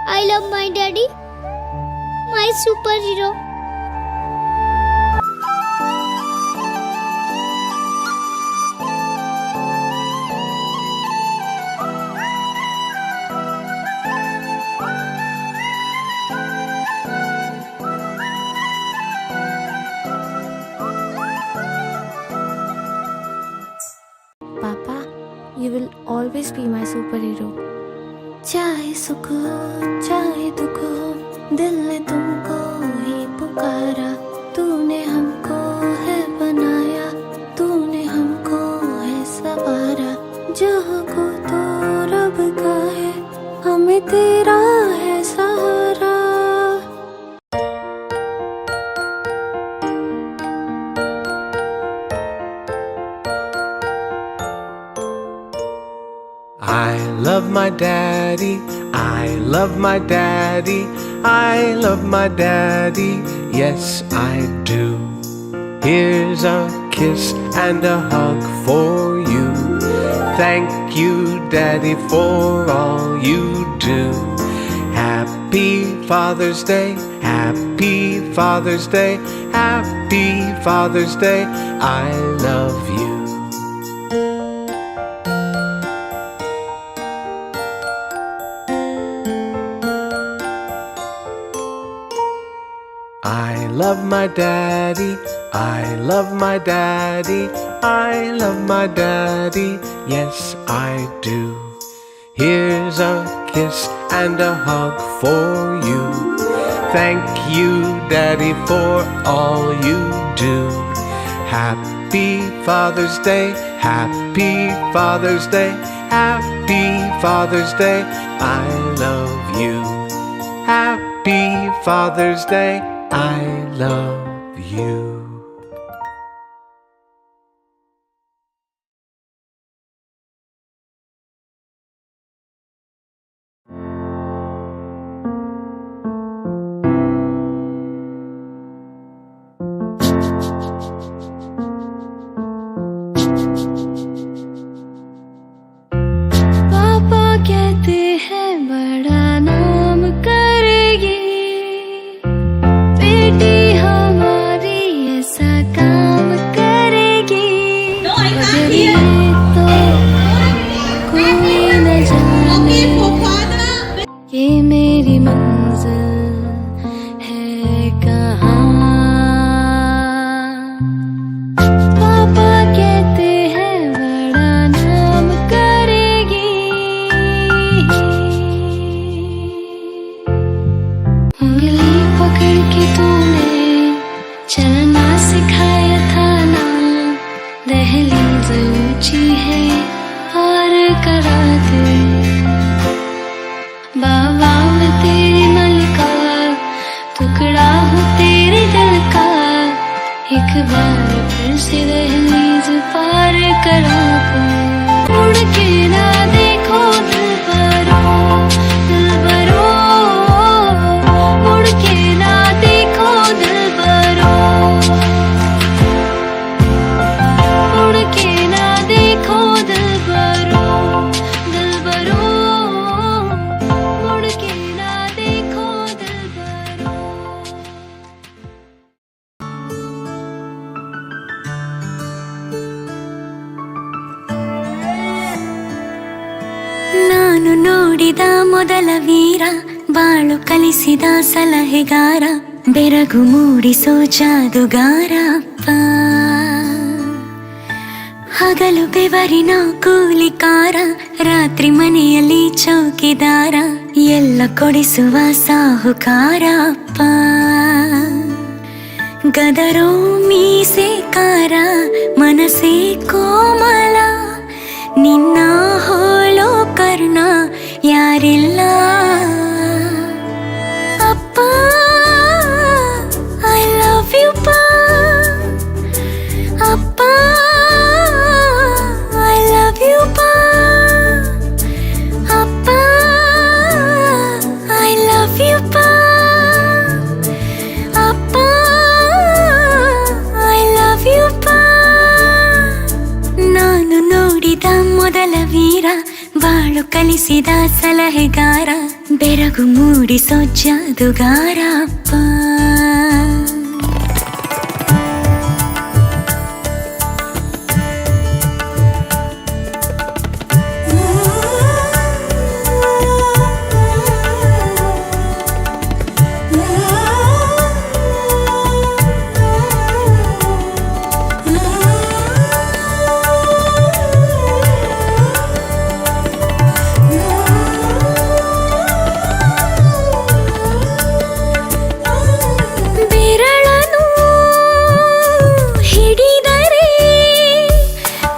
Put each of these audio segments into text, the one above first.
I love my daddy, my superhero. Papa, you will always be my superhero. चाहे सुख चाहे दुख दिल ने तुमको ही पुकारा, तूने हमको है बनाया, तूने हमको है सवारा, जहाँ को तो रब का है, हमें तेरा है सहारा। I love my daddy, I love my daddy, I love my daddy, yes I do. Here's a kiss and a hug for you. Thank you, Daddy, for all you do. Happy Father's Day, Happy Father's Day, Happy Father's Day, I love you. I love my daddy, I love my daddy, I love my daddy, yes I do. Here's a kiss and a hug for you. Thank you, Daddy, for all you do. Happy Father's Day, Happy Father's Day, Happy Father's Day, I love you. Happy Father's Day, I love you. पापा कहते हैं बड़ा नाम करेगी बेटी हमारी, ऐसा काम करेगी। अगर ये तो कोई न जाने ये मेरी मंजिल है कहाँ। पापा कहते हैं बड़ा नाम करेगी, उंगली पकड़ के तूने चलना सिखाया था ना, दहलीज ऊंची है और करा दे, बाबा मैं तेरी मलका, टुकड़ा हूँ तेरे दिल का, एक बार फिर से दहलीज पार करा दे। मुड़ के ना देखो दिलबरो, दिलबरो, मुड़ के ना देखो दिलबरो, मुड़ के ना देखो दिलबरो, दिलबरो, मुड़ के ना देखो दिलबरो। ನಾನು ನೋಡಿದ ಮೊದಲ ವೀರ, ಬಾಳು ಕಲಿಸಿದ ಸಲಹೆಗಾರ, ಬೆರಗು ಮೂಡಿಸೋ ಜಾದುಗಾರ ಅಪ್ಪ. ಹಗಲು ಬೆವರಿನ ಕೂಲಿಕಾರ, ರಾತ್ರಿ ಮನೆಯಲ್ಲಿ ಚೌಕಿದಾರ, ಎಲ್ಲ ಕೊಡಿಸುವ ಸಾಹುಕಾರ ಅಪ್ಪ. ಗದರೋ ಮೀಸೆಕಾರ, ಮನಸ್ಸೇ ಕೋಮಲ, ನಿನ್ನ ಹೋಲೋ ಕರ್ಣ ಯಾರಿಲ್ಲ ಅಪ್ಪ. ಐ ಲವ್ ಯು ಪಾ ಅಪ್ಪ, ಐ ಲವ್ ಯು ಪಾ ಅಪ್ಪ, ಐ ಲವ್ ಯು ಪಾ ಅಪ್ಪ, ಐ ಲವ್ ಯು ಪಾ. ನಾನು ನೋಡಿದ ಮೊದಲ ವೀರ, ಬಾಳು ಕಲಿಸಿದ ಸಲಹೆಗಾರ, ಬೆರಗು ಮೂಡಿಸೋ ಜಾದುಗಾರ ಅಪ್ಪ.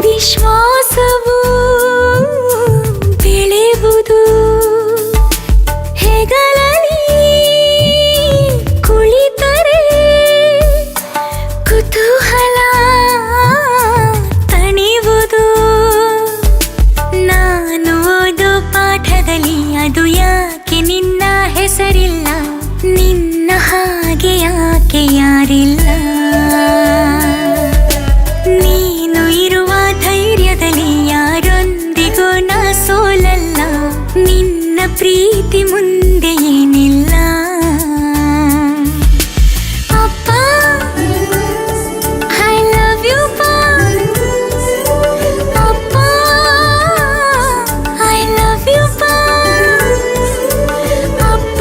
ವಿಶ್ವಾಸವು ಬೆಳೆಯುವುದು ಹೆಗಲಲ್ಲಿ ಕುಳಿತರೆ ಕುತೂಹಲ ತಣಿವುದು. ನಾನು ಓದೋ ಪಾಠದಲ್ಲಿ ಅದು ಯಾಕೆ ನಿನ್ನ ಹೆಸರಿಲ್ಲ, ನಿನ್ನ ಹಾಗೆ ಯಾಕೆ ಯಾರಿಲ್ಲ. ನೀನು ಇರುವ ಧೈರ್ಯದಲ್ಲಿ ಯಾರೊಂದಿಗೂ ನಾ ಸೋಲಲ್ಲ, ನಿನ್ನ ಪ್ರೀತಿ ಮುಂದೆ ಏನಿಲ್ಲ. ಅಪ್ಪ ಐ ಲವ್ ಯು ಪಾ, ಅಪ್ಪ ಐ ಲವ್ ಯು ಪಾ, ಅಪ್ಪ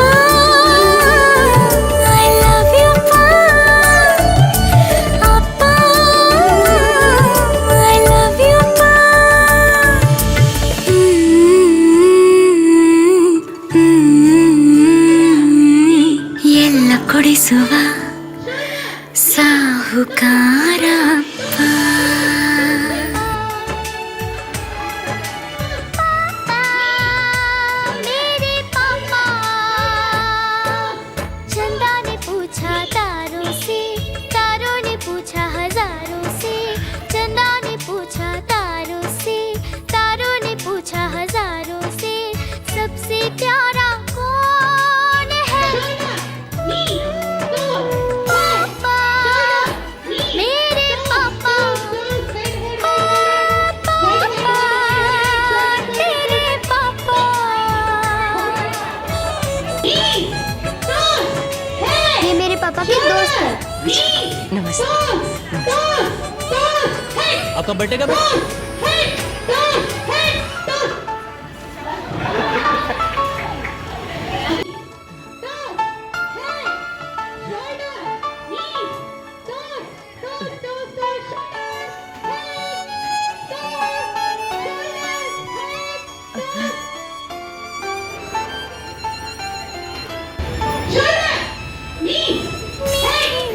ಐ ಲವ್ ಯು ಪಾ, ಅಪ್ಪ ಐ ಲವ್ ಯು ಪಾ. ಎಲ್ಲ ಕೊಡಿಸುವ ಸಾಹುಕಾರ ಅಪ್ಪ. मेरे पापा चंदा ने पूछा तारों से, तारों ने पूछा हजारों से, चंदा ने पूछा तारों से, तारों ने पूछा हजारों से, सबसे प्यारा कौन है? पापा मेरे पापा, पापा तेरे पापा. ये मेरे पापा के दोस्त है. नमस्ते. आपका बर्थडे कब है?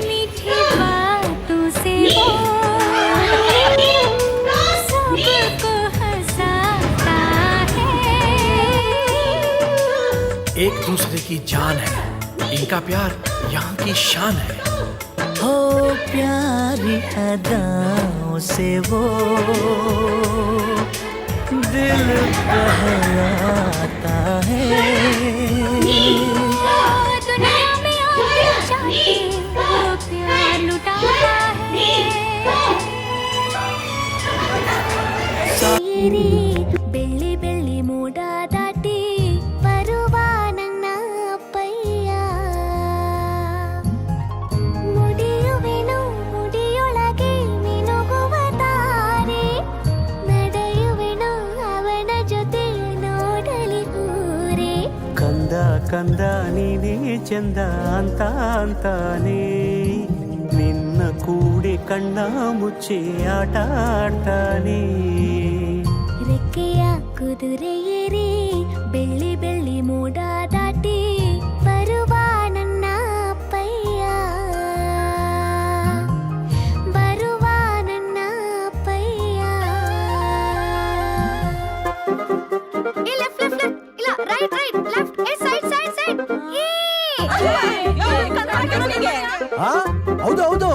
मीठी बातों से वो सबको हंसाता है. एक दूसरे की जान है, इनका प्यार यहाँ की शान है. हो प्यारी अदाओं से वो दिल बहलाता है. दुनिया में आते जाते वो प्यार लुटाता है. ಬೆಳ್ಳಿ ಬೆಳ್ಳಿ ಮೋಡ ದಾಟಿ ಬರುವ ನನ್ನ ಅಪ್ಪಯ್ಯ, ಮುಡಿಯುವೆನು ಮುಡಿಯೊಳಗೆ ಮಿನುಗುವ ತಾರೆ, ನಡೆಯುವೆನು ಅವನ ಜೊತೆ ನೋಡಲಿ ಊರೇ. ಕಂದ ಕಂದ ನೀನೇ ಚಂದ ಅಂತ ಅಂತಾನೆ, ನಿನ್ನ ಕೂಡೆ ಕಣ್ಣ ಮುಚ್ಚಿ ಆಟ ಆಡ್ತಾನೆ. ರೆಕ್ಕೆಯ ಕುದುರೆ ಏರಿ ಬೆಳ್ಳಿ ಬೆಳ್ಳಿ ಮೋಡ ದಾಟಿ ಬರುವ ನನ್ನ ಅಪ್ಪಯ್ಯ, ಬರುವ ನನ್ನ ಅಪ್ಪಯ್ಯ. ಲೆಫ್ಟ್ ಲೆಫ್ಟ್ ಲೆಫ್ಟ್, ಇಲ್ಲ right right left, side side side. ಹೌದು ಹೌದು.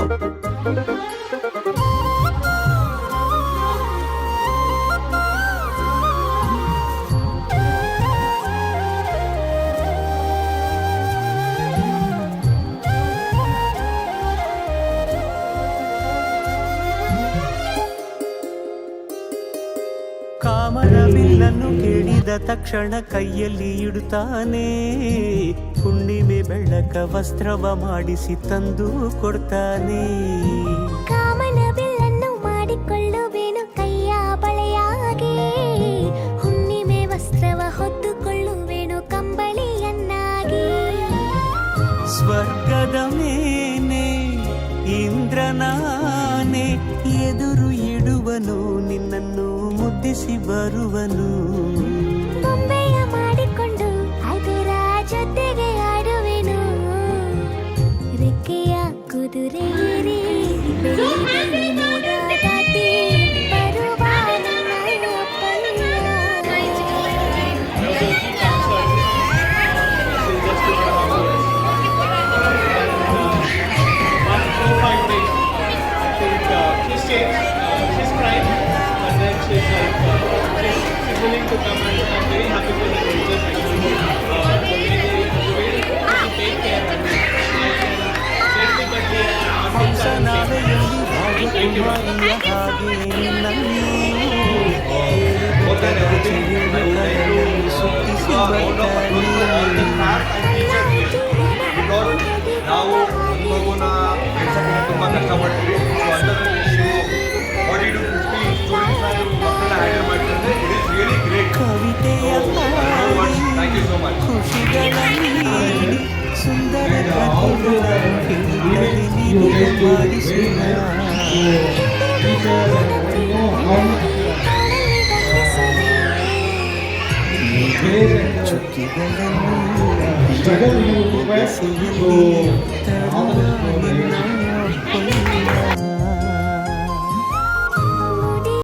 ಕಾಮನ ಬಿಲ್ಲನ್ನು ಕೇಳಿದ ಮುಟ್ಟಿದ ತಕ್ಷಣ ಕೈಯಲ್ಲಿ ಇಡುತ್ತಾನೆ. ಹುಣ್ಣಿಮೆ ಬೆಳಕ ವಸ್ತ್ರವ ಮಾಡಿಸಿ ತಂದು ಕೊಡ್ತಾನೆ. ಕಾಮನ ಬಿಲ್ಲನ್ನು ಮಾಡಿಕೊಳ್ಳುವೆನು ಕೈಯ ಬಳೆಯಾಗಿ, ಹುಣ್ಣಿಮೆ ವಸ್ತ್ರವ ಹೊತ್ತುಕೊಳ್ಳುವೆನು ಕಂಬಳಿಯನ್ನಾಗಿ. ಸ್ವರ್ಗದ ಮೇಲೆ ಇಂದ್ರನಾನೆ ಎದುರು ಇಡುವನು, ನಿನ್ನನ್ನು ಮುದ್ದಿಸಿ ಬರುವನು. ಬೊಂಬೆಯ ಮಾಡಿಕೊಂಡು ಅದರ ಜೊತೆಗೆ ಆಡುವೆನು. ರೆಕ್ಕೆಯ ಕುದುರೆ ಏರಿ ಬೆಳ್ಳಿ ಮೋಡ ದಾಟಿ ಬರುವ ನನ್ನ ಪಲ್ಲ. She's crying, and then she's like, she's willing to come, and I'm very happy for the teachers actually. The way they take care of me, safely, but they ಹಂಸನಾವೆಯಲ್ಲಿ ರಾಜಕುಮಾರಿಯ ಹಾಗೆ ನಿನ್ನನ್ನು ಸುತ್ತಿಸಿ ಬರ್ತಾನೆ. ನಾವು ಒಂದು ಮಗುನ ಬೆಳೆಸೋಕೆ ತುಂಬ ಕಷ್ಟಪಡ್ತೀವಿ. ಸೊ ಅದರಲ್ಲಿ ನೀವು 40 to 50 ಸ್ಟೂಡೆಂಟ್ಸ್ನ ಮಕ್ಕಳನ್ನ ಹ್ಯಾಂಡಲ್ ಮಾಡ್ತಿದ್ರೆ ಇಟ್ ಈಸ್ ರಿಯಲಿ ಗ್ರೇಟ್. ಕವಿತೆಯ ಹಾಡಿ ಥ್ಯಾಂಕ್ ಯು ಸೋ ಮಚ್. ಖುಷಿಗಳಲ್ಲಿ ಸುಂದರ ಕಥೆಗಳ ಕೇಳಿದಲ್ಲಿ ನಿನಗೆ ಮಾಡಿಸುವ ಚುಕ್ಕಿಗಳನ್ನು ಒಗಸೆಯಲ್ಲಿ ತರುವ ನಿನ್ನ